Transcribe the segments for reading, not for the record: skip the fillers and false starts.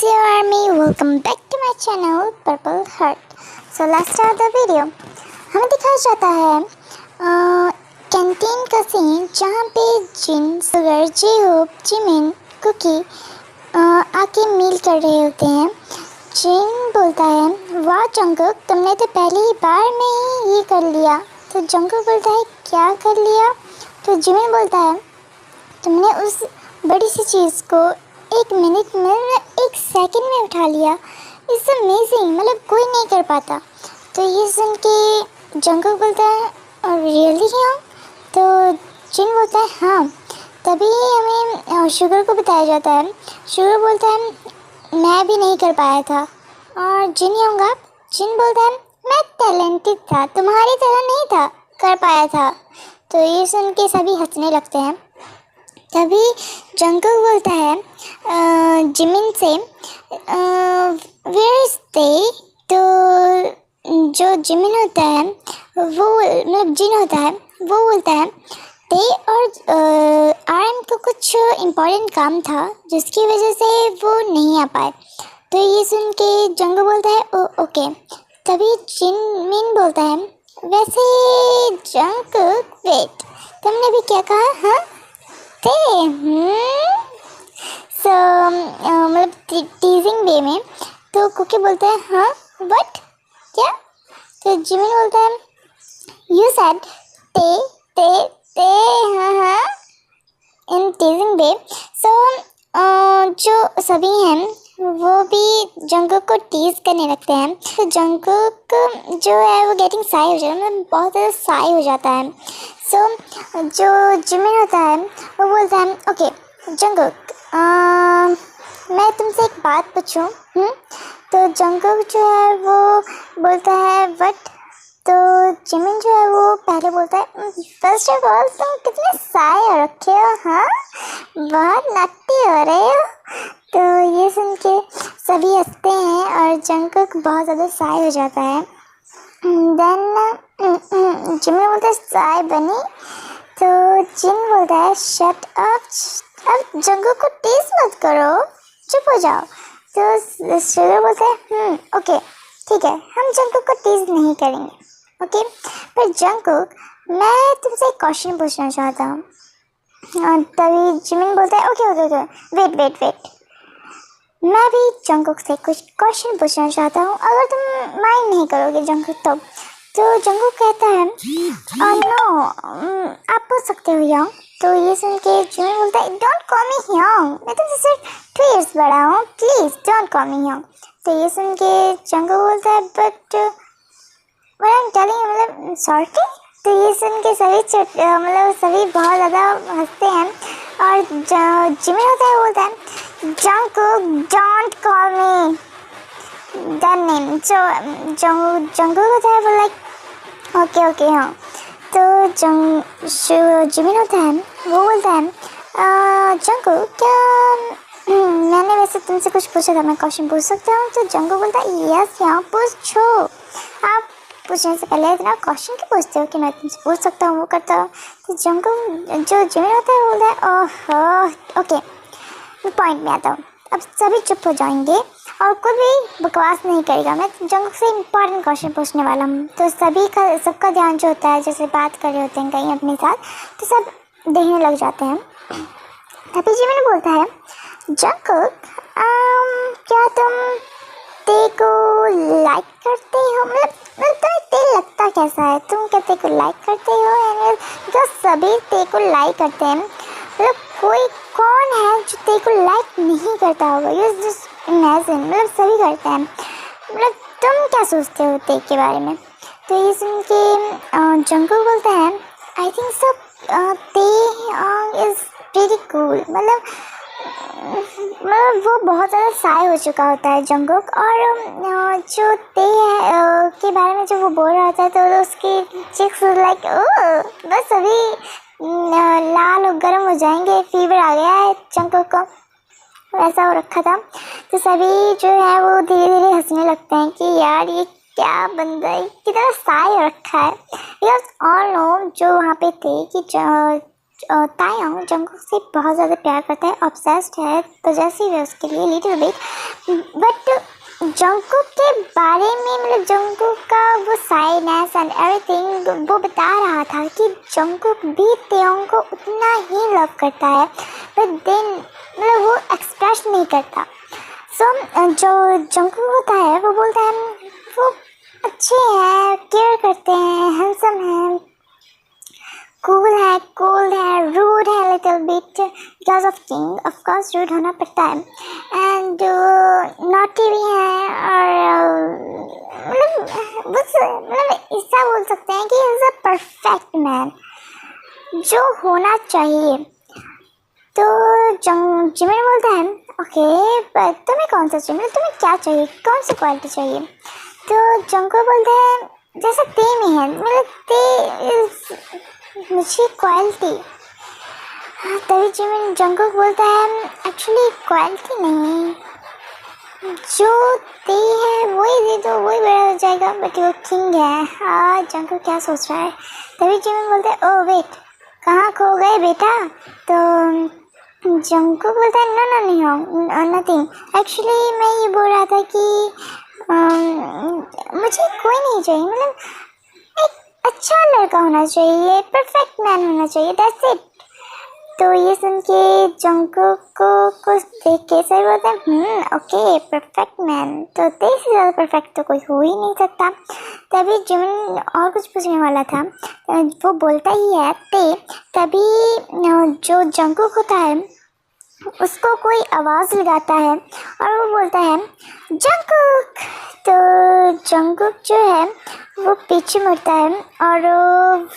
Dear Army, welcome back to my channel Purple Heart. So let's start the video. हमें दिखाया जाता है canteen का सीन जहाँ पे जिन, सुगर, जेहोप, जिमिन, कुकी आके मील कर रहे होते हैं। जिन बोलता है, वाह जंगकुक, तुमने तो पहली ही बार में ही ये कर लिया। तो जंगकुक बोलता है, क्या कर लिया? तो जिमिन बोलता है, तुमने उस बड़ी सी चीज़ को 1 मिनट में 1 सेकंड में उठा लिया। इट्स अमेजिंग, मतलब कोई नहीं कर पाता। तो ये सुन के जंगकुक बोलता है, रियली हाँ? तो जिन बोलता है, हाँ। तभी हमें शुगर को बताया जाता है। शुगर बोलता है, मैं भी नहीं कर पाया था। और जिन होगा, जिन बोलता है, मैं टैलेंटेड था, तुम्हारी तरह नहीं था, कर पाया था। तो ये सुन के सभी हंसने लगते हैं। तभी जंगकुक बोलता है जिमिन से, वेयर इज ते? तो जो जिमिन होता है वो, मतलब जिन होता है, वो बोलता है ते और आरएम को कुछ इम्पोर्टेंट काम था जिसकी वजह से वो नहीं आ पाए। तो ये सुन के जंगकुक बोलता है, ओके। तभी जिमिन बोलता है, वैसे जंगकुक, वेट, तुमने भी क्या कहा? हाँ थे। सो मतलब टीजिंग वे में। तो कुकी बोलता है, हाँ व्हाट, क्या? तो जिमिन बोलता है, यू सेड ते ते ते, हाँ हाँ, इन टीजिंग वे। सो जो सभी हैं वो भी जंगकुक को टीज करने लगते हैं। तो जंगकुक जो है वो गेटिंग साई हो जाता है, मतलब बहुत ज़्यादा साई हो जाता है। सो जो जिमिन होता है वो बोलता है, ओके जंगकुक, मैं तुमसे एक बात पूछूं? तो जंगकुक जो है वो बोलता है, व्हाट? तो जिमिन जो है वो पहले बोलता है, फर्स्ट ऑफ ऑल तुम कितने साए हो रखे हो, हाँ बहुत नट्टी हो रहे हो। तो ये सुन के सभी हंसते हैं और जंगकुक बहुत ज़्यादा साए हो जाता है। देन जिमिन बोलता है, साए बनी? तो जिन बोलता है, शट अप, अब जंगकुक को टीज मत करो, चुप हो जाओ। तो शुगर बोलता है, ओके ठीक है, हम जंगकुक को टीज नहीं करेंगे, ओके। पर जंगकुक, मैं तुमसे एक क्वेश्चन पूछना चाहता हूँ। तभी जिमिन बोलता है, ओके ओके ओके, वेट, मैं भी जंगकुक से कुछ क्वेश्चन पूछना चाहता हूँ, अगर तुम माइंड नहीं करोगे जंगकुक। तो जंगकुक कहता है, नो, आप पूछ सकते हो यंग। तो ये सुन के जिमिन बोलता है, डोंट कॉल मी यंग, मैं तुमसे सिर्फ 2 years बड़ा हूँ, please don't call me young. तो ये सुन के जंगकुक बोलता है, but what I am telling, मतलब सॉरी। तो ये सुन के सभी मतलब सभी बहुत ज़्यादा हंसते हैं। और जिमिन होता है, बोलता है, Jungkook don't call me that name. Jungkook होता है, वो लाइक ओके हाँ। तो जिमिन होता है, वो बोलता है, जंगकुक, क्या मैंने वैसे तुमसे कुछ पूछा था, मैं क्वेश्चन पूछ सकता हूँ? तो जंगकुक बोलता है, यस यहाँ पूछो। आप पूछने से पहले इतना क्वेश्चन क्यों पूछते हो कि मैं तुमसे पूछ सकता हूँ, वो करता हूँ? तो जंगकुक, जो जिमिन होता है, वो बोलता है, ओहो ओके, मैं पॉइंट में आता हूँ। अब सभी चुप हो जाएंगे और कोई भी बकवास नहीं करेगा। मैं जंगकुक से इम्पॉर्टेंट क्वेश्चन पूछने वाला हूँ। तो सबका ध्यान जो होता है, जैसे बात कर रहे होते हैं कहीं अपने साथ, तो सब देखने लग जाते हैं। तभी जिमिन बोलता है, जंगकुक, क्या तुम ते को लाइक करते हो? मतलब तुम्हें ते लगता कैसा है? तुम क्या ते को लाइक करते हो? तो सभी ते को लाइक करते हैं, मतलब कोई कौन है जो ते को लाइक नहीं करता होगा? यू जस्ट इमेजिन, मतलब सभी करते हैं। मतलब तुम क्या सोचते हो ते के बारे में? तो ये सुन के जंगकुक बोलता है, आई थिंक सो ते इज़ वेरी कूल। मतलब वो बहुत ज़्यादा साय हो चुका होता है जंगकुक। और जो ते है के बारे में जो वो बोल रहा था, तो उसकी चिक्स लाइक, बस सभी लाल और गर्म हो जाएंगे, फीवर आ गया है जंगकुक को, ऐसा हो रखा था। तो सभी जो है वो धीरे धीरे हंसने लगते हैं कि यार ये क्या बंदा है, कितना साय हो रखा है। बिकॉज और लोग जो वहाँ पे थे कि तायंग जंगकुक से बहुत ज़्यादा प्यार करता है, ऑब्सेस्ड है, पजेसिव है उसके लिए लिटिल बिट। बट जंगकुक के बारे में मतलब जंगकुक का वो साइनेस एंड एवरीथिंग वो बता रहा था कि जंगकुक भी तायंग को उतना ही लव करता है, बट देन मतलब वो एक्सप्रेस नहीं करता। सो जो जंगकुक होता है वो बोलता है वो अच्छे हैं, केयर करते हैं, हैंडसम हैं, कूल है, कोल्ड है, रूड है little bit because of king, of course rude होना पड़ता है, एंड नॉटी भी है, और मतलब ऐसा बोल सकते हैं कि इज अ परफेक्ट मैन जो होना चाहिए। तो जिमिन बोलता है ओके पर तुम्हें कौन सा चाहिए, मतलब तुम्हें क्या चाहिए, कौन सी क्वालिटी चाहिए। तो जंगकुक बोलता है जैसा ते में है, मतलब ते मुझे क्वालिटी। तभी जिमिन जंगकुक बोलता है एक्चुअली क्वालिटी नहीं, जो ते है वही दे दो, वही बड़ा हो जाएगा, बट वो किंग है। हाँ जंगकुक क्या सोच रहा है। तभी जिमिन बोलता है ओ वेट कहाँ खो गए बेटा। तो जंगकुक बोलता है नो नो नहीं हो नथिंग, एक्चुअली मैं ये बोल रहा था कि मुझे कोई नहीं चाहिए, मतलब एक अच्छा लड़का होना चाहिए, परफेक्ट मैन होना चाहिए, दैट्स इट। तो ये सुन के जंगकुक को कुछ देख के सर बोलते हैं ओके परफेक्ट मैन, तो तेरे से ज़्यादा परफेक्ट तो कोई हो ही नहीं सकता। तभी जिमिन और कुछ पूछने वाला था, वो बोलता ही है ते। तभी जो जंगकुक होता है उसको कोई आवाज़ लगाता है और वो बोलता है जंगकुक। तो जंगकुक जो है वो पीछे मुड़ता है, और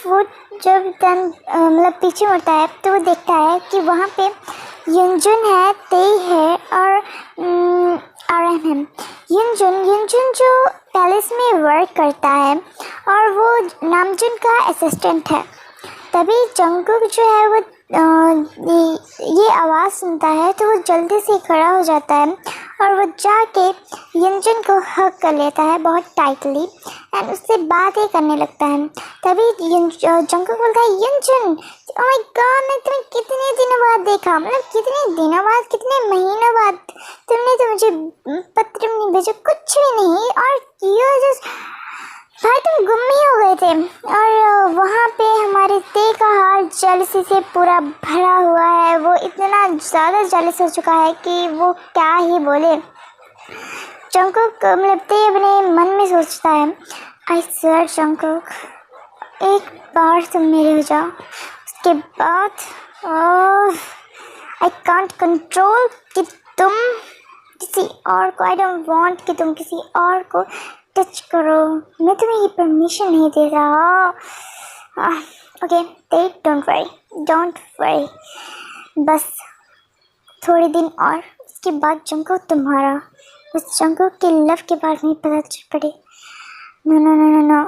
वो जब मतलब पीछे मुड़ता है तो वो देखता है कि वहाँ पे युनजुन है, तेई है और आरएम है। युनजुन जो पैलेस में वर्क करता है और वो नामजुन का असिस्टेंट है। तभी जंगकुक जो है वो ये आवाज़ सुनता है तो वो जल्दी से खड़ा हो जाता है और वो जाके युनजुन को हग कर लेता है बहुत टाइटली एंड उससे बातें करने लगता है। तभी जंगकुक बोलता है युनजुन ओह माय गॉड मैं तुम्हें कितने दिनों बाद देखा, मतलब कितने दिनों बाद, कितने महीनों बाद, तुमने तो मुझे पत्र नहीं भेजा, कुछ भी नहीं, और यू जस्ट भाई तुम गुम ही हो गए थे। और वहाँ पे हमारे ते का हाल जेलसी से पूरा भरा हुआ है, वो इतना ज़्यादा जेलस हो चुका है कि वो क्या ही बोले। जंगकुक मतलब ते अपने मन में सोचता है आई स्वेयर जंगकुक एक बार तुम मेरे हो जाओ, उसके बाद आई कांट कंट्रोल कि तुम किसी और को, आई डोंट वांट कि तुम किसी और को टच करो, मैं तुम्हें ये परमिशन नहीं दे रहा। ओके डोंट वरी, बस थोड़े दिन और उसके बाद जंगकुक तुम्हारा, उस जंगकुक के लव के बारे में पता चल पड़े। No no no no no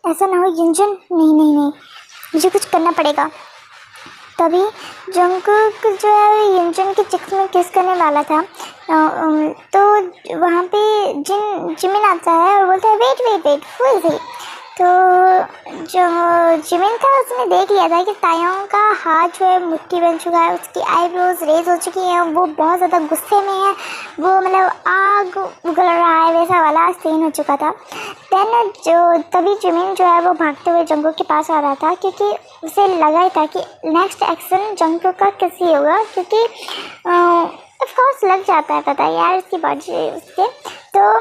ऐसा ना हो युनजुन, नहीं मुझे कुछ करना पड़ेगा। तभी जंगकुक जो है युनजुन के चिक्स में किस करने वाला था, तो वहाँ पे जिमिन आता है और बोलता है वेट हु इज ही। तो जो जिमिन था उसने देख लिया था कि तायंग का हाथ जो है मुट्ठी बन चुका है, उसकी आईब्रोज रेज हो चुकी हैं, वो बहुत ज़्यादा गुस्से में है, वो मतलब आग उगल रहा है, वैसा वाला सीन हो चुका था। देन तभी जिमिन जो है वो भागते हुए जंगकुक के पास आ रहा था, क्योंकि उसे लगा ही था कि नेक्स्ट एक्शन जंगकुक का कैसे होगा, क्योंकि ऑफकोर्स लग जाता है पता यार इसकी बॉडी उससे। तो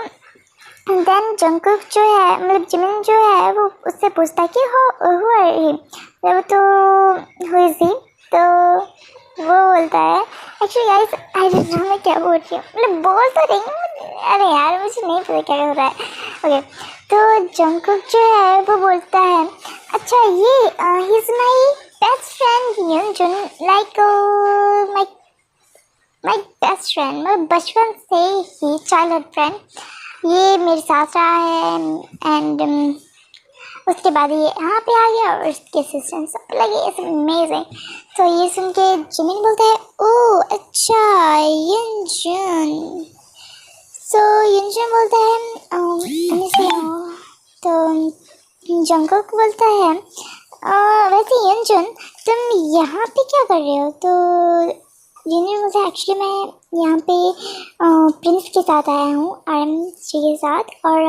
देन जंगकुक जो है मतलब जिमिन जो है वो उससे पूछता है कि हु आर ही, तो हु इज ही। तो वो बोलता है actually guys I don't know मैं क्या बोल रही हूँ, मतलब बोल तो रही हूँ, अरे यार मुझे नहीं पता क्या हो रहा है। ओके तो जंगकुक जो है वो बोलता है अच्छा ये ही is my best friend Yunjun, like my best friend, मतलब बचपन से ही चाइल्डहुड फ्रेंड, ये मेरे साथ रहा है एंड उसके बाद ये यहाँ पे आ गया और इसके असिस्टेंट सब लगे अमेजिंग। तो ये सुन के जिमिन बोलता है ओह अच्छा युनजुन। सो युनजुन बोलता है तो जंगकुक बोलता है वैसे युनजुन तुम यहाँ पे क्या कर रहे हो? तो युनजुन मुझे एक्चुअली मैं यहाँ पे प्रिंस के साथ आया हूँ, RM जी के साथ, और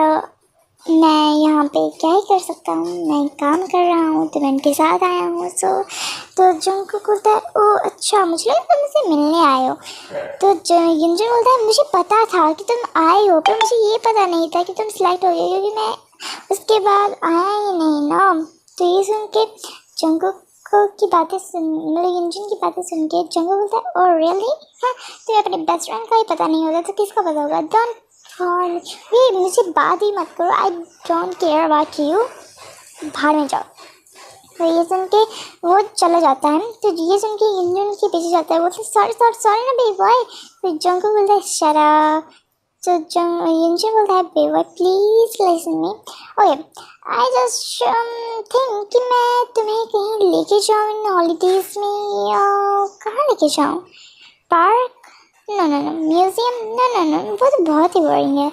मैं यहाँ पे क्या ही कर सकता हूँ, मैं काम कर रहा हूँ तो मैं इनके साथ आया हूँ। तो जंगकुक बोलता है ओ अच्छा, मुझे लगा तुम मुझसे मिलने आए हो। तो युनजुन बोलता है मुझे पता था कि तुम आए हो, पर मुझे ये पता नहीं था कि तुम सिलेक्ट हो गए, क्योंकि मैं उसके बाद आया ही नहीं ना। तो ये सुन के जंगकुक की बातें सुन, मतलब युनजुन की बातें सुन के जंगकुक बोलता है ओ रियली, हाँ तुम्हें अपने बेस्ट फ्रेंड का ही पता नहीं होता तो किसका पता होगा? डोंट और ये मुझे बात ही मत करो, I don't care about you, बाहर में जाओ। तो ये सुन के वो चला जाता है। तो ये सुन के युनजुन के पीछे जाता है, बोलते सॉरी सॉरी सॉरी ना बेबी बॉय। तो जंगकुक बोलता है शट अप। तो युनजुन बोलता है baby boy please listen me, okay I just think कि मैं तुम्हें कहीं लेके जाऊँ इन हॉलीडेज में, या कहाँ लेके जाऊँ? Park? No no no. Museum? No no no, वो तो बहुत ही बोरिंग है।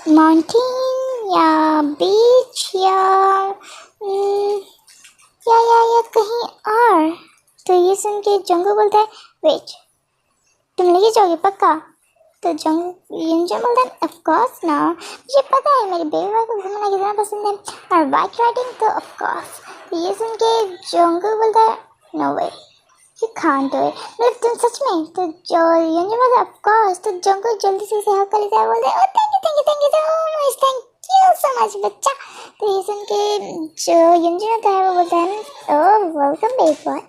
माउंटेन या बीच या कहीं और? तो ये सुन के जंगल बोलता है वेट, तुम लेके जाओगे पक्का? तो युनजुन बोलता है ऑफ कोर्स ना, मुझे पता है मेरे बेबी को घूमना कितना पसंद है, और बाइक राइडिंग तो ऑफ कोर्स। तो ये सुन के जंगल बोलता है no way you can't do it, मतलब तुम सच में? तो जो युनजुन बोलता है ऑफ कोर्स। तो जंगल जल्दी से हक कर लेता है, बोलता है थैंक यू सो मच बच्चा। तो ये सुन के जो युनजुन होता है वो बोलता है ओह वेलकम बेबी बॉय।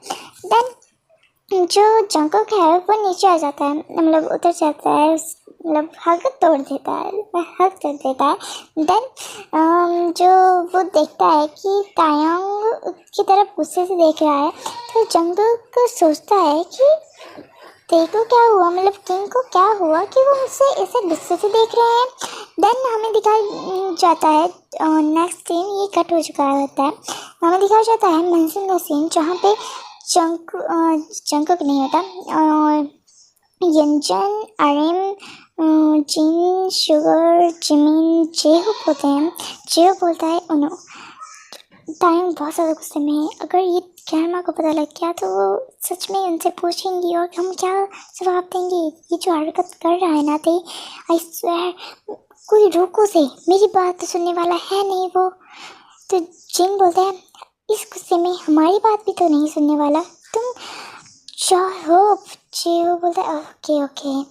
देन जो जंगकुक है वो नीचे आ जाता है, मतलब उतर जाता है, मतलब हक तोड़ देता है, हक तोड़ देता है। देन जो वो देखता है कि तायंग की तरफ गुस्से से देख रहा है, तो जंगकुक सोचता है कि देखो क्या हुआ, मतलब किंग को क्या हुआ कि वो मुझसे ऐसे गुस्से से देख रहे हैं। देन हमें दिखाई जाता है नेक्स्ट सीन, ये कट हो चुका होता है, हमें दिखाया जाता है मेंशन का सीन, जहाँ पे जंगकुक नहीं होता, युनजुन, RM, जिन, शुगर, जिमिन, जेहोप होते हैं। जेहोप बोलता है उनो तायंग बहुत ज़्यादा गुस्से में है, अगर ये ग्रैंडमा को पता लग गया तो वो सच में उनसे पूछेंगी और हम क्या जवाब देंगे? ये जो हरकत कर रहा है ना ते, आई स्वेयर कोई रोको से, मेरी बात तो सुनने वाला है नहीं वो। तो जिन बोलता है इस गुस्से में हमारी बात भी तो नहीं सुनने वाला, तुम जेहोप। जेहोप बोलता है ओके ओके।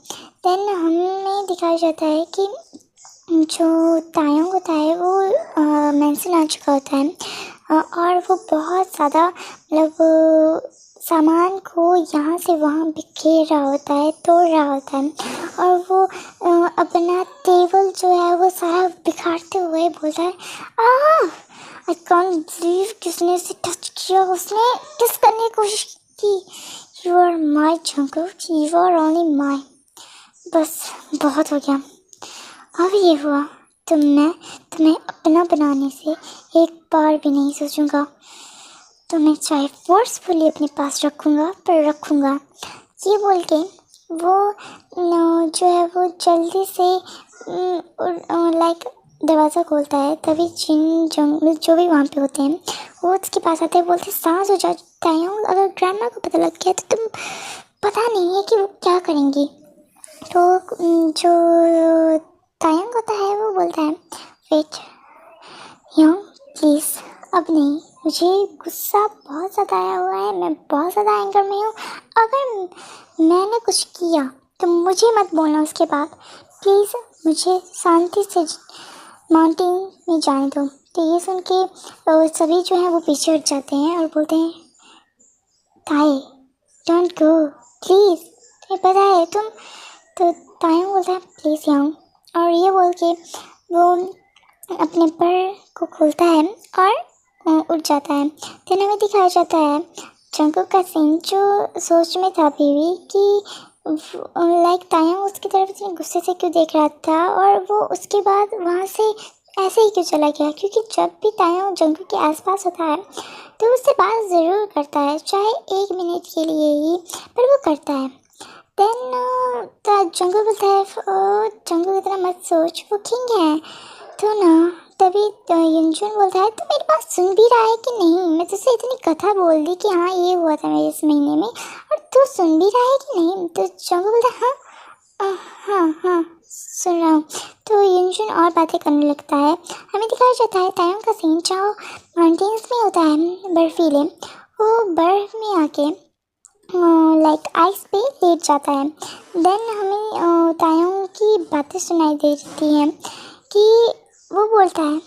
देन हमें दिखाया जाता है कि जो तायंग होता है वो मेंशन आ चुका होता है, और वो बहुत ज़्यादा मतलब सामान को यहाँ से वहाँ बिखेर रहा होता है, तोड़ रहा होता है, और वो अपना टेबल जो है वो सारा बिखारते हुए बोलता है आई कांट बिलीव किसने इसे टच किया, उसने किस करने की कोशिश की, you are my Jungkook, you are only my. बस बहुत हो गया, अब ये हुआ, तुम्हें अपना बनाने से एक बार भी नहीं सोचूंगा, तुम्हें चाहे फोर्सफुली अपने पास रखूंगा पर रखूंगा। ये बोल के वो जो है वो जल्दी से लाइक दरवाज़ा खोलता है, तभी जिन जंगल जो भी वहाँ पे होते हैं वो उसके पास आते हैं, बोलते सांस हो जाता है, अगर ग्रैंडमा को पता लग गया तो तुम पता नहीं है कि वो क्या करेंगी। तो जो तायंग होता है वो बोलता है वेट यंग प्लीज़, अब नहीं, मुझे गुस्सा बहुत ज़्यादा आया हुआ है, मैं बहुत ज़्यादा एंगर में हूँ, अगर मैंने कुछ किया तो मुझे मत बोलना उसके बाद, प्लीज़ मुझे शांति से माउंटेन में जाने दो। तो ये सुन के सभी जो हैं वो पीछे हट जाते हैं और बोलते हैं ताई डोंट गो प्लीज़, तुम्हें पता है तुम। तो तायंग बोलता है प्लीज़ यंग, और ये बोल के वो अपने पर को खोलता है और उड़ जाता है। फिर हमें दिखाया जाता है जंगकुक का सीन, जो सोच में था अभी भी कि लाइक तायंग उसकी तरफ इतने गुस्से से क्यों देख रहा था, और वो उसके बाद वहाँ से ऐसे ही क्यों चला गया, क्योंकि जब भी तायंग जंगकुक के आसपास होता है तो उससे बात ज़रूर करता है, चाहे 1 मिनट के लिए ही, पर वो करता है। देन जंगकुक बोलता है जंगकुक इतना मत सोच, वो किंग है तो ना, तभी युनजुन बोलता है तू मेरी बात सुन भी रहा है कि नहीं, मैं तुझसे इतनी कथा बोल दी कि हाँ ये हुआ था मेरे इस महीने में और तू सुन भी रहा है कि नहीं। तो जंगकुक बोलता है हाँ हाँ हाँ सुन रहा हूँ। तो युनजुन और बातें करने लगता है। हमें दिखाया जाता है तायोंग का सीन जहाँ माउंटेन्स में होता है बर्फीले, वो बर्फ में आके लाइक आइस पे लेट जाता है। देन हमें तायोंग की बातें सुनाई देती हैं कि वो बोलता है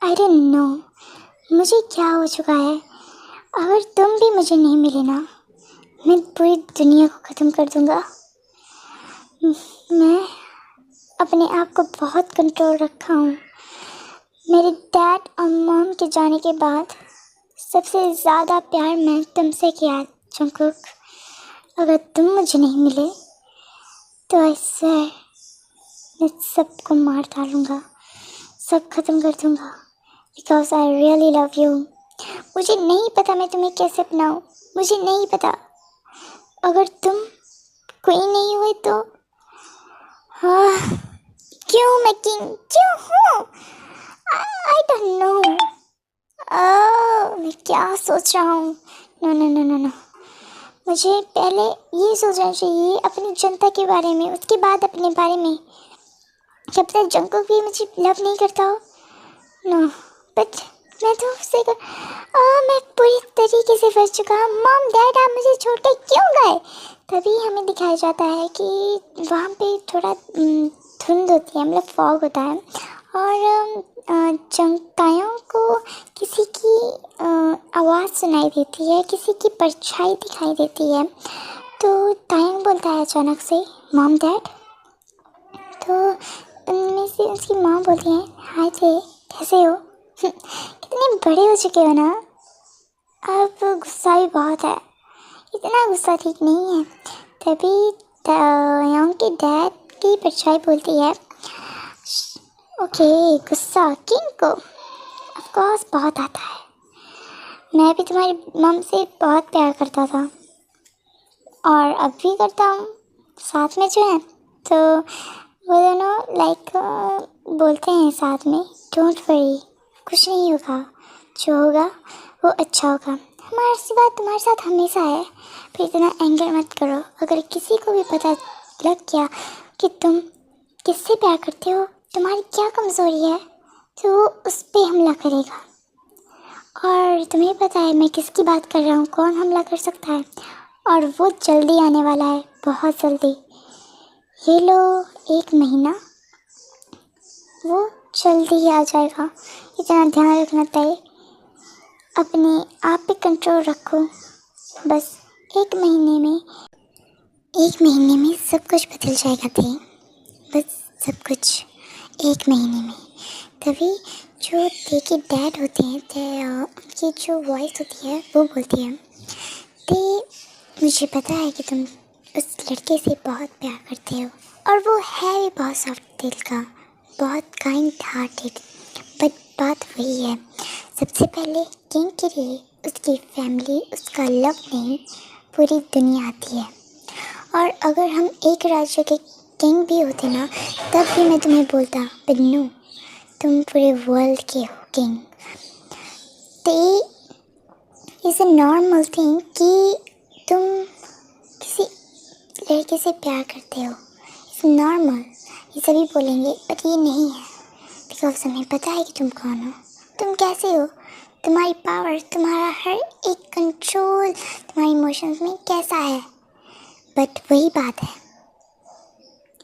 आई डोंट नो मुझे क्या हो चुका है, अगर तुम भी मुझे नहीं मिले ना मैं पूरी दुनिया को ख़त्म कर दूँगा। मैं अपने आप को बहुत कंट्रोल रखा हूँ। मेरे डैड और मॉम के जाने के बाद सबसे ज़्यादा प्यार मैं तुमसे किया है जंगकुक। अगर तुम मुझे नहीं मिले तो ऐसे मैं सबको मार डालूँगा, सब ख़त्म कर दूँगा। Because I really love you. मुझे नहीं पता मैं तुम्हें कैसे अपनाऊँ, मुझे नहीं पता। अगर तुम कोई नहीं हुए तो क्यों मैं किंग क्यों हूँ? I don't know. मैं क्या सोच रहा हूँ? No no no no no, मुझे पहले ये सोचना चाहिए अपनी जनता के बारे में, उसके बाद अपने बारे में। जब तक जंगकुक भी मुझे लव नहीं करता हो नो, बट मैं तो उससे मैं पूरी तरीके से फंस चुका हूँ। मॉम डैड आप मुझे छोड़ के क्यों गए? तभी हमें दिखाया जाता है कि वहाँ पे थोड़ा धुंध होती है, मतलब फॉग होता है और तायोंग को किसी की आवाज़ सुनाई देती है, किसी की परछाई दिखाई देती है। तो तायोंग बोलता है अचानक से मॉम डैड। तो उनमें से उसकी माँ बोलती है हाय थे कैसे हो? कितने बड़े हो चुके हो ना, अब गुस्सा भी बहुत है, इतना गुस्सा ठीक नहीं है। तभी तायोंग के डैड की परछाई बोलती है ओके गुस्सा किंग को ऑफ कोर्स बहुत आता है, मैं भी तुम्हारी मम से बहुत प्यार करता था और अब भी करता हूँ साथ में जो है। तो वो दोनों लाइक बोलते हैं साथ में डोंट वरी कुछ नहीं होगा, जो होगा वो अच्छा होगा, हमारा आशीर्वाद तुम्हारे साथ हमेशा है। फिर इतना एंगर मत करो, अगर किसी को भी पता लग गया कि तुम किससे प्यार करते हो, तुम्हारी क्या कमज़ोरी है, तो वो उस पर हमला करेगा। और तुम्हें पता है मैं किसकी बात कर रहा हूँ, कौन हमला कर सकता है, और वो जल्दी आने वाला है, बहुत जल्दी। ये लो 1 महीना, वो जल्दी ही आ जाएगा, इतना ध्यान रखना चाहिए। अपने आप पे कंट्रोल रखो, बस 1 महीने में सब कुछ बदल जाएगा थे, बस सब कुछ 1 महीने में। तभी जो थे के डैड होते हैं उनकी जो वॉइस होती है वो बोलती है ते मुझे पता है कि तुम उस लड़के से बहुत प्यार करते हो और वो है भी बहुत सॉफ्ट दिल का, बहुत काइंड हार्टेड। बट बात वही है, सबसे पहले किंग के लिए उसकी फैमिली, उसका लव नहीं, पूरी दुनिया आती है। और अगर हम एक राज्य के किंग भी होते ना तब भी मैं तुम्हें बोलता बट नो, तुम पूरे वर्ल्ड के हो किंग। ते इज़ अ नॉर्मल थिंग कि तुम किसी लड़के से प्यार करते हो, इट्स नॉर्मल, ये सभी बोलेंगे, बट ये नहीं है बिकॉज हमें पता है कि तुम कौन हो, तुम कैसे हो, तुम्हारी पावर, तुम्हारा हर एक कंट्रोल तुम्हारे इमोशंस में कैसा है। बट वही बात है,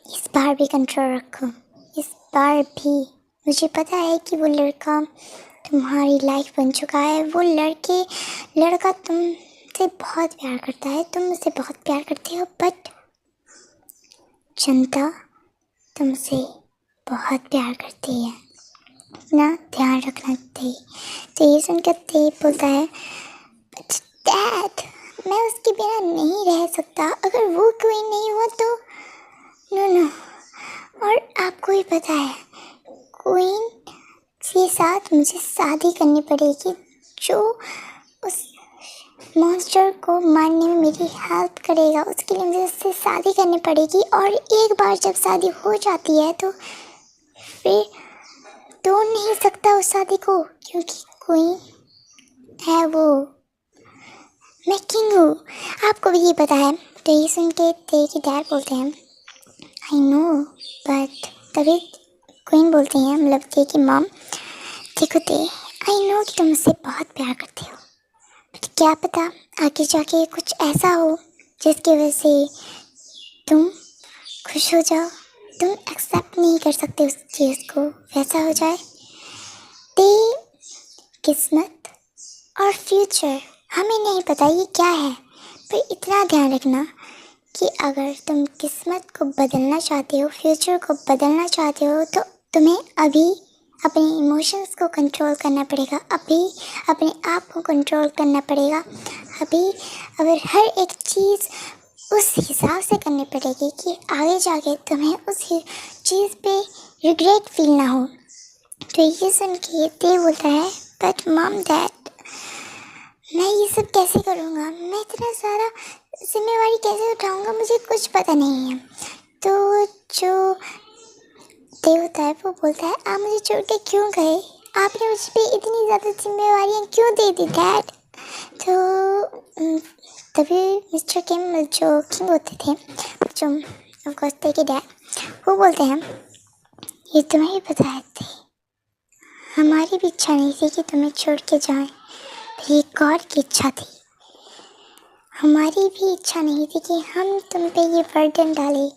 इस बार भी कंट्रोल रखो, इस बार भी। मुझे पता है कि वो लड़का तुम्हारी लाइफ बन चुका है, वो लड़का तुमसे बहुत प्यार करता है, तुम मुझसे बहुत प्यार करते हो, बट जनता तुमसे बहुत प्यार करती है, इतना ध्यान रखना चाहिए। तो ये सुनकर ते बोलता है बट डैड मैं उसके बिना नहीं रह सकता, अगर वो कोई नहीं हुआ तो नो नो। और आपको ही पता है क्वीन के साथ मुझे शादी करनी पड़ेगी, जो उस मॉन्स्टर को मारने में मेरी हेल्प करेगा, उसके लिए मुझे उससे शादी करनी पड़ेगी। और एक बार जब शादी हो जाती है तो फिर तोड़ नहीं सकता उस शादी को, क्योंकि क्वीन है वो, मैं किंग हूँ। आपको भी ये पता है। तो ये सुन के ते की डैड बोलते हैं आई नो, बट तभी क्वीन बोलती हैं, मतलब ते की मॉम, देखो ते, आई नो कि तुम मुझसे बहुत प्यार करते हो, बट क्या पता आगे जाके कुछ ऐसा हो जिसकी वजह से तुम खुश हो जाओ, तुम एक्सेप्ट नहीं कर सकते उस चीज़ को, वैसा हो जाए। ते, किस्मत और फ्यूचर हमें नहीं पता ये क्या है, पर इतना ध्यान रखना कि अगर तुम किस्मत को बदलना चाहते हो, फ्यूचर को बदलना चाहते हो, तो तुम्हें अभी अपने इमोशंस को कंट्रोल करना पड़ेगा, अभी अपने आप को कंट्रोल करना पड़ेगा, अभी अगर हर एक चीज़ उस हिसाब से करनी पड़ेगी कि आगे जाके तुम्हें उस चीज़ पे रिग्रेट फील ना हो। तो ये सुन के ते बोलता है बट मॉम डैड, मैं ये सब कैसे करूँगा, मैं इतना सारा जिम्मेवारी कैसे उठाऊँगा, मुझे कुछ पता नहीं है। तो जो ते होता है वो बोलता है आप मुझे छोड़ के क्यों गए, आपने मुझ पर इतनी ज़्यादा जिम्मेवारियाँ क्यों दे दी डैड। तो तभी मिस्टर किम जो किंग होते थे, जो ऑफकोर्स ते के डैड, वो बोलते हैं ये तुम्हें ही पता है थे, हमारी भी इच्छा नहीं थी कि तुम्हें छोड़ के जाएं, पर ये गॉड की इच्छा थी। हमारी भी इच्छा नहीं थी कि हम तुम पे ये बर्डन डालें,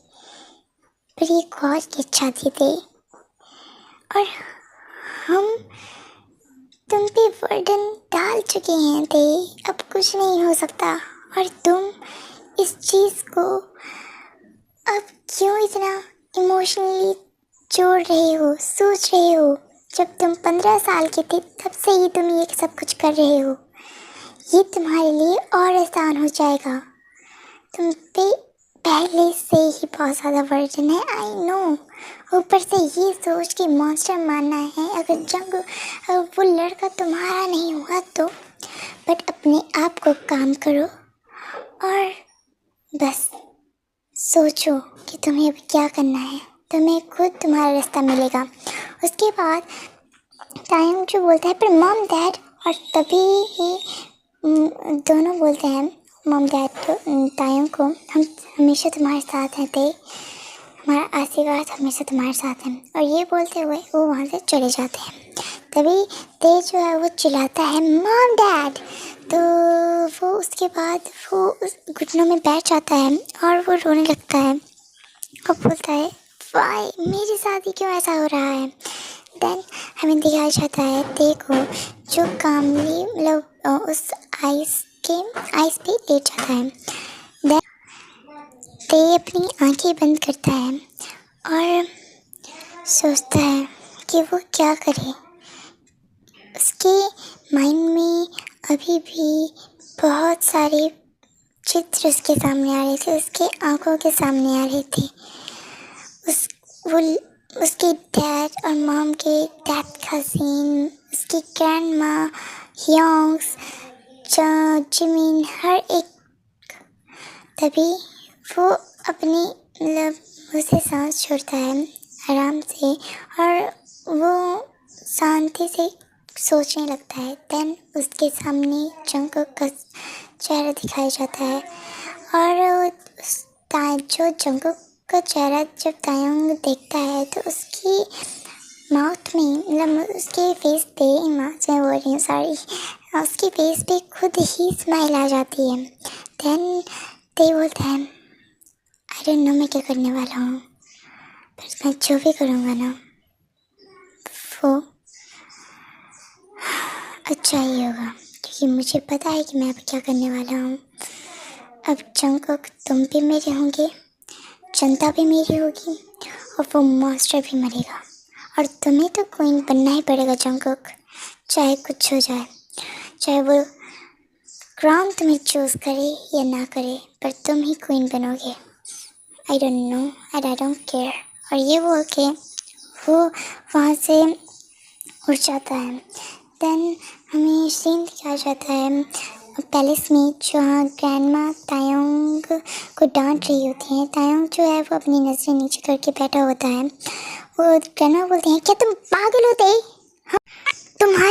पर ये गॉड की इच्छा थी। और हम तुम पे बर्डन डाल चुके हैं थे, अब कुछ नहीं हो सकता। और तुम इस चीज़ को अब क्यों इतना इमोशनली जोड़ रहे हो, सोच रहे हो, जब तुम 15 साल के थे तब से ही तुम ये सब कुछ कर रहे हो। ये तुम्हारे लिए और आसान हो जाएगा, तुम पे पहले से ही बहुत ज़्यादा वर्जन है, आई नो। ऊपर से ये सोच के मॉन्स्टर मारना है, अगर वो लड़का तुम्हारा नहीं हुआ तो। बट अपने आप को काम करो और बस सोचो कि तुम्हें अब क्या करना है, तुम्हें खुद तुम्हारा रास्ता मिलेगा। उसके बाद टाइम जो बोलता है पर मॉम डैड, और तभी ही दोनों बोलते हैं मॉम डैड तो तायम को, हम हमेशा तुम्हारे साथ हैं ते, हमारा आशीर्वाद हमेशा तुम्हारे साथ है। और ये बोलते हुए वो वहाँ से चले जाते हैं। तभी ते जो है वो चिल्लाता है मॉम डैड, तो वो उसके बाद वो उस घुटनों में बैठ जाता है और वो रोने लगता है और बोलता है वाई मेरे साथ ही क्यों ऐसा हो रहा है। देन हमें दिखाया जाता है ते को जो कामली मतलब उस आइस पे लेट जाता है। देन ते अपनी आंखें बंद करता है और सोचता है कि वो क्या करे। उसके माइंड में अभी भी बहुत सारे चित्र उसके सामने आ रहे थे, उसके आंखों के सामने आ रहे थे। उसके डैड और मॉम के डेथ का सीन, उसकी ग्रैंड माँ, योंग्स, जिमिन, हर एक। तभी वो अपनी मतलब उसे सांस छोड़ता है आराम से और वो शांति से सोचने लगता है। देन उसके सामने जंगकुक का चेहरा दिखाया जाता है और जो जंगकुक का चेहरा जब तायंग देखता है तो उसकी माउथ में मतलब उसके फेस पे माउथ में बोल रही हूँ सॉरी, उसके फेस पे खुद ही स्माइल आ जाती है। देन ते बोलता है आई डोंट नो मैं क्या करने वाला हूँ, पर मैं जो भी करूँगा ना वो अच्छा ही होगा, क्योंकि मुझे पता है कि मैं अब क्या करने वाला हूँ। अब जंगकुक तुम भी मेरे होंगे, जनता भी मेरी होगी और वो मॉन्स्टर भी मरेगा और तुम्हें तो क्वीन बनना ही पड़ेगा जंगकुक, चाहे कुछ हो जाए, चाहे वो क्राउन तुम्हें चूज़ करे या ना करे, पर तुम ही क्वीन बनोगे। आई don't no and I don't care. और ये बोल के वो वहाँ से उड़ जाता है। देन हमें सीन दिखाया जाता है पैलेस में, जहाँ ग्रैंडमा तायोंग को डांट रही होती हैं। तायोंग जो है वो अपनी नज़रें नीचे करके बैठा होता है वो ग्रैंडमा बोलते हैं क्या तुम पागल होते? हाँ, तुम्हारे